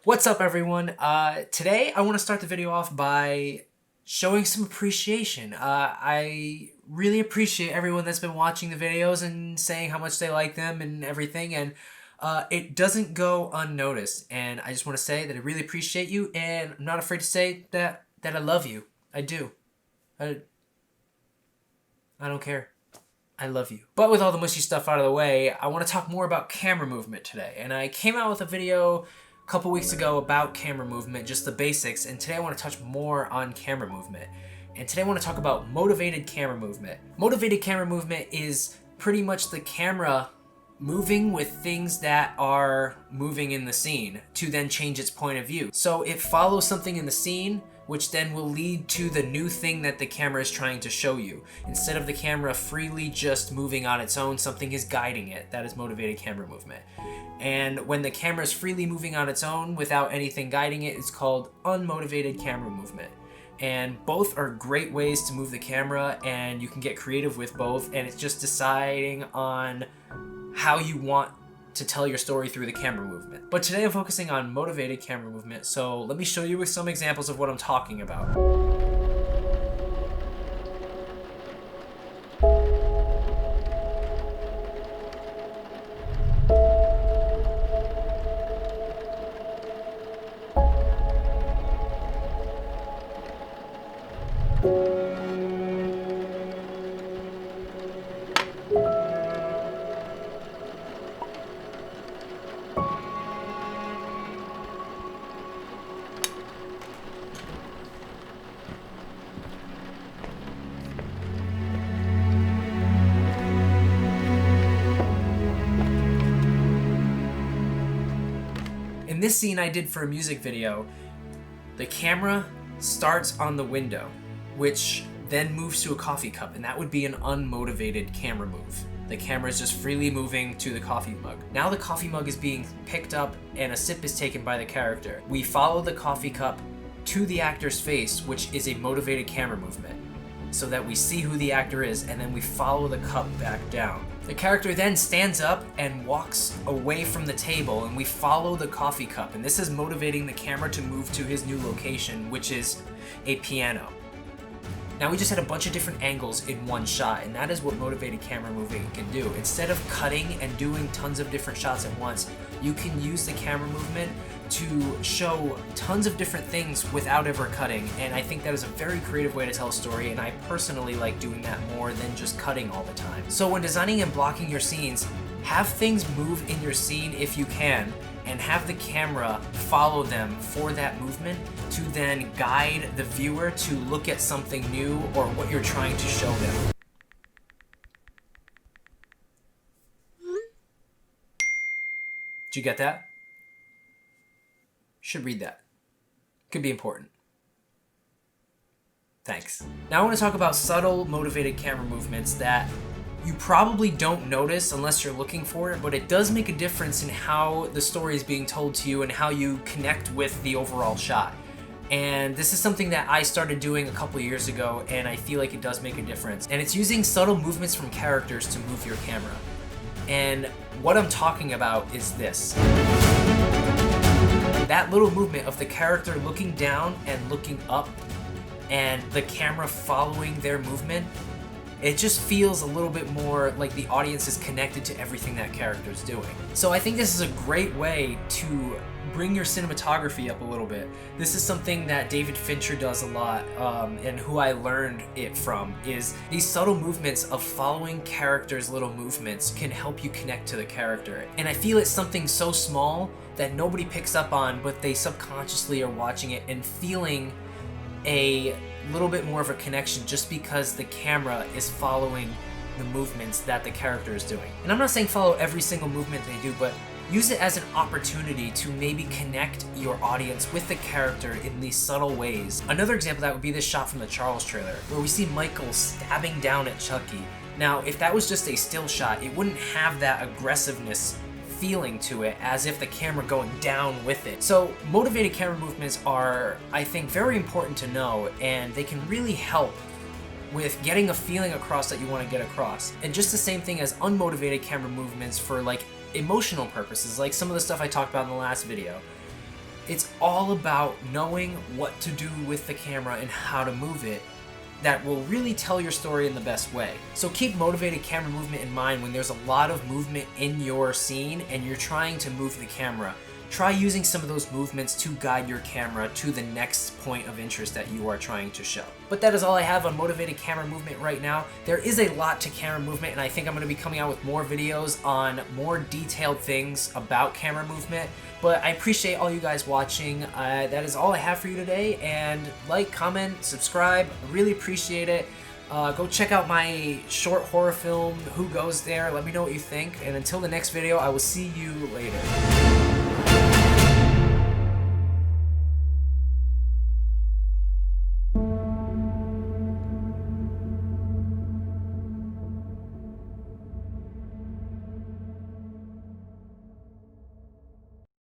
What's up, everyone? Today I want to start the video off by showing some appreciation. I really appreciate everyone that's been watching the videos and saying how much they like them and everything, and it doesn't go unnoticed. And I just want to say that I really appreciate you, and I'm not afraid to say that I love you. I do. I don't care. I love you. But with all the mushy stuff out of the way, I want to talk more about camera movement today. And I came out with a video a couple weeks ago about camera movement, just the basics, and today I want to touch more on camera movement. And today I want to talk about motivated camera movement. Motivated camera movement is pretty much the camera moving with things that are moving in the scene to then change its point of view. So it follows something in the scene, which then will lead to the new thing that the camera is trying to show you. Instead of the camera freely just moving on its own, something is guiding it. That is motivated camera movement. And when the camera is freely moving on its own without anything guiding it, it's called unmotivated camera movement. And both are great ways to move the camera, and you can get creative with both, and it's just deciding on how you want to tell your story through the camera movement. But today I'm focusing on motivated camera movement, so let me show you with some examples of what I'm talking about. In this scene I did for a music video, the camera starts on the window, which then moves to a coffee cup, and that would be an unmotivated camera move. The camera is just freely moving to the coffee mug. Now the coffee mug is being picked up and a sip is taken by the character. We follow the coffee cup to the actor's face, which is a motivated camera movement, so that we see who the actor is, and then we follow the cup back down. The character then stands up and walks away from the table, and we follow the coffee cup, and this is motivating the camera to move to his new location, which is a piano. Now we just had a bunch of different angles in one shot, and that is what motivated camera moving can do. Instead of cutting and doing tons of different shots at once, you can use the camera movement to show tons of different things without ever cutting, and I think that is a very creative way to tell a story, and I personally like doing that more than just cutting all the time. So when designing and blocking your scenes, have things move in your scene if you can, and have the camera follow them for that movement to then guide the viewer to look at something new or what you're trying to show them. Did you get that? Should read that. Could be important. Thanks. Now I want to talk about subtle motivated camera movements that you probably don't notice unless you're looking for it, but it does make a difference in how the story is being told to you and how you connect with the overall shot. And this is something that I started doing a couple years ago, and I feel like it does make a difference. And it's using subtle movements from characters to move your camera. And what I'm talking about is this. That little movement of the character looking down and looking up, and the camera following their movement, it just feels a little bit more like the audience is connected to everything that character is doing. So I think this is a great way to bring your cinematography up a little bit. This is something that David Fincher does a lot, and who I learned it from, is these subtle movements of following characters' little movements can help you connect to the character. And I feel it's something so small that nobody picks up on, but they subconsciously are watching it and feeling a little bit more of a connection just because the camera is following the movements that the character is doing. And I'm not saying follow every single movement they do, but use it as an opportunity to maybe connect your audience with the character in these subtle ways. Another example of that would be this shot from the Charles trailer, where we see Michael stabbing down at Chucky. Now, if that was just a still shot, it wouldn't have that aggressiveness feeling to it as if the camera going down with it. So motivated camera movements are, I think, very important to know, and they can really help with getting a feeling across that you want to get across. And just the same thing as unmotivated camera movements for like emotional purposes, like some of the stuff I talked about in the last video. It's all about knowing what to do with the camera and how to move it that will really tell your story in the best way. So keep motivated camera movement in mind when there's a lot of movement in your scene and you're trying to move the camera. Try using some of those movements to guide your camera to the next point of interest that you are trying to show. But that is all I have on motivated camera movement right now. There is a lot to camera movement, and I think I'm going to be coming out with more videos on more detailed things about camera movement. But I appreciate all you guys watching. That is all I have for you today, and like, comment, subscribe. I really appreciate it. Go check out my short horror film, Who Goes There? Let me know what you think, and until the next video, I will see you later.